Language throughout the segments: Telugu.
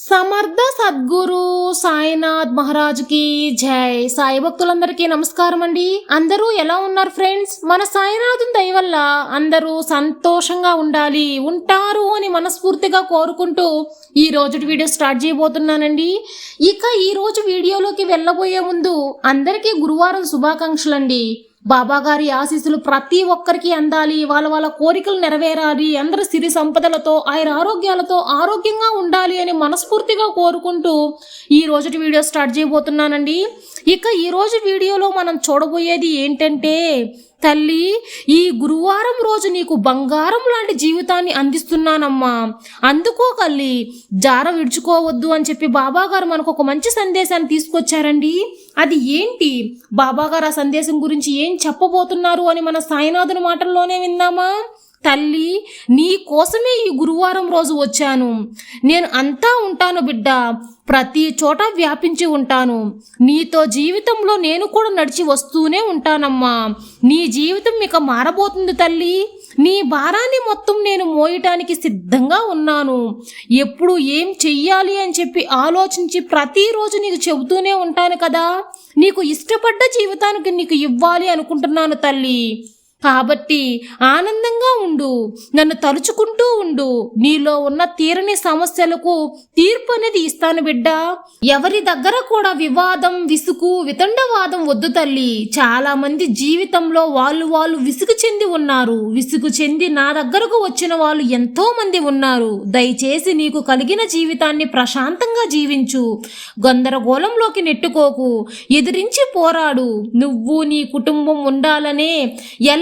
సమర్థ సద్గురు సాయినాథ్ మహారాజుకి జై. సాయి భక్తులందరికీ నమస్కారం అండి. అందరూ ఎలా ఉన్నారు ఫ్రెండ్స్? మన సాయినాథుని దయ వల్ల అందరూ సంతోషంగా ఉంటారు అని మనస్ఫూర్తిగా కోరుకుంటూ ఈ రోజు వీడియో స్టార్ట్ చేయబోతున్నానండి. ఇక ఈ రోజు వీడియోలోకి వెళ్ళబోయే ముందు అందరికీ గురువారం శుభాకాంక్షలండి. బాబా గారి ఆశీస్సులు ప్రతి ఒక్కరికి అందాలి, వాళ్ళ కోరికలు నెరవేరాలి, అందరూ సిరి సంపదలతో ఆరోగ్యాలతో ఆరోగ్యంగా ఉండాలి అని మనస్ఫూర్తిగా కోరుకుంటూ ఈ రోజు వీడియో స్టార్ట్ చేయబోతున్నానండి. ఇక ఈ రోజు వీడియోలో మనం చూడబోయేది ఏంటంటే, తల్లి ఈ గురువారం రోజు నీకు బంగారం లాంటి జీవితాన్ని అందిస్తున్నానమ్మా, అందుకోకల్లి జార విడుచుకోవద్దు అని చెప్పి బాబాగారు మనకు ఒక మంచి సందేశాన్ని తీసుకొచ్చారండి. అది ఏంటి, బాబాగారు ఆ సందేశం గురించి ఏం చెప్పబోతున్నారు అని మన సాయినాథుని మాటల్లోనే విందామా. తల్లి నీ కోసమే ఈ గురువారం రోజు వచ్చాను. నేను అంతా ఉంటాను బిడ్డ, ప్రతి చోట వ్యాపించి ఉంటాను. నీతో జీవితంలో నేను కూడా నడిచి వస్తూనే ఉంటానమ్మా. నీ జీవితం ఇక మారబోతుంది తల్లి. నీ భారాన్ని మొత్తం నేను మోయటానికి సిద్ధంగా ఉన్నాను. ఎప్పుడు ఏం చెయ్యాలి అని చెప్పి ఆలోచించి ప్రతిరోజు నీకు చెబుతూనే ఉంటాను కదా. నీకు ఇష్టపడ్డ జీవితానికి నీకు ఇవ్వాలి అనుకుంటున్నాను తల్లి. కాబట్టి ఆనందంగా ఉండు, నన్ను తలుచుకుంటూ ఉండు. నీలో ఉన్న తీరని సమస్యలకు తీర్పు అనేది ఇస్తాను బిడ్డ. ఎవరి దగ్గర కూడా వివాదం, విసుగు, వితండవాదం వద్దు తల్లి. చాలా మంది జీవితంలో వాళ్ళు విసుగు చెంది ఉన్నారు. విసుగు చెంది నా దగ్గరకు వచ్చిన వాళ్ళు ఎంతో మంది ఉన్నారు. దయచేసి నీకు కలిగిన జీవితాన్ని ప్రశాంతంగా జీవించు. గందరగోళంలోకి నెట్టుకోకు, ఎదిరించి పోరాడు. నువ్వు నీ కుటుంబం ఉండాలనే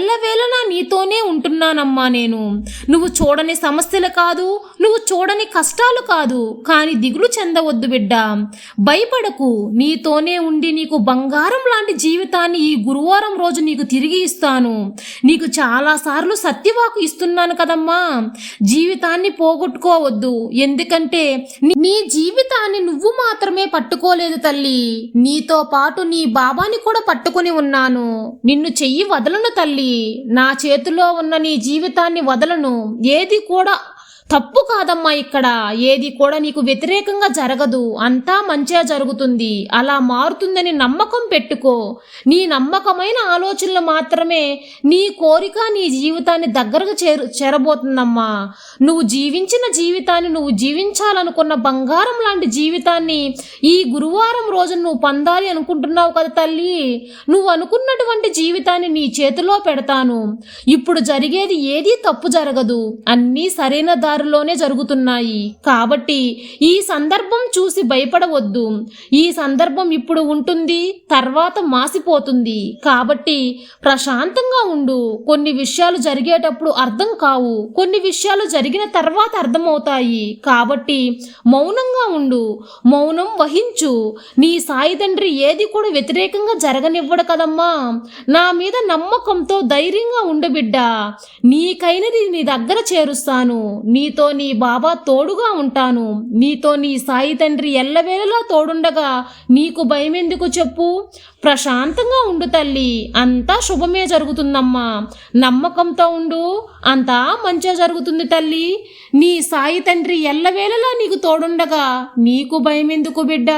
ఎల్లవేళలా నీతోనే ఉంటున్నానమ్మా నేను. నువ్వు చూడని సమస్యలు కాదు, నువ్వు చూడని కష్టాలు కాదు, కానీ దిగులు చెందవద్దు బిడ్డ. భయపడకు, నీతోనే ఉండి నీకు బంగారం లాంటి జీవితాన్ని ఈ గురువారం రోజు నీకు తిరిగి ఇస్తాను. నీకు చాలాసార్లు సత్యవాకు ఇస్తున్నాను కదమ్మా. జీవితాన్ని పోగొట్టుకోవద్దు, ఎందుకంటే నీ జీవితాన్ని నువ్వు మాత్రమే పట్టుకోలేదు తల్లి, నీతో పాటు నీ బాబాని కూడా పట్టుకుని ఉన్నాను. నిన్ను చెయ్యి వదలను తల్లి. నా చేతిలో ఉన్న నీ జీవితాన్ని వదలను. ఏది కూడా తప్పు కాదమ్మా, ఇక్కడ ఏది కూడా నీకు వ్యతిరేకంగా జరగదు, అంతా మంచిగా జరుగుతుంది. అలా మారుతుందని నమ్మకం పెట్టుకో. నీ నమ్మకమైన ఆలోచనలు మాత్రమే నీ కోరిక నీ జీవితాన్ని దగ్గరకు చేరబోతుందమ్మా. నువ్వు జీవించిన జీవితాన్ని, నువ్వు జీవించాలనుకున్న బంగారం లాంటి జీవితాన్ని ఈ గురువారం రోజు నువ్వు పొందాలి అనుకుంటున్నావు కదా తల్లి. నువ్వు అనుకున్నటువంటి జీవితాన్ని నీ చేతిలో పెడతాను. ఇప్పుడు జరిగేది ఏదీ తప్పు జరగదు, అన్నీ సరైన దారిలోనే జరుగుతున్నాయి. కాబట్టి ఈ సందర్భం చూసి భయపడవద్దు. ఈ సందర్భం ఇప్పుడు ఉంటుంది, తర్వాత మాసిపోతుంది. కాబట్టి ప్రశాంతంగా ఉండు. కొన్ని విషయాలు జరిగేటప్పుడు అర్థం కావు, కొన్ని విషయాలు జరిగిన తర్వాత అర్థమవుతాయి. కాబట్టి మౌనంగా ఉండు, మౌనం వహించు. నీ సాయి తండ్రి ఏది కూడా వ్యతిరేకంగా జరగనివ్వడు కదమ్మా. నా మీద నమ్మకంతో ధైర్యంగా ఉండు బిడ్డ. నీకైనది నీ దగ్గర చేరుస్తాను. నీతో నీ బాబా తోడుగా ఉంటాను. నీతో నీ సాయి తండ్రి ఎల్లవేళలా తోడుండగా నీకు భయం ఎందుకు చెప్పు. ప్రశాంతంగా ఉండు తల్లి, అంతా శుభమే జరుగుతుందమ్మా. నమ్మకంతో ఉండు, అంతా మంచిగా జరుగుతుంది తల్లి. నీ సాయి తండ్రి ఎల్లవేళలా నీకు తోడుండగా నీకు భయం ఎందుకు బిడ్డ.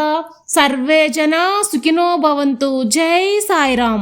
సర్వే జన సుఖినో భవంతు. జై సాయిరాం.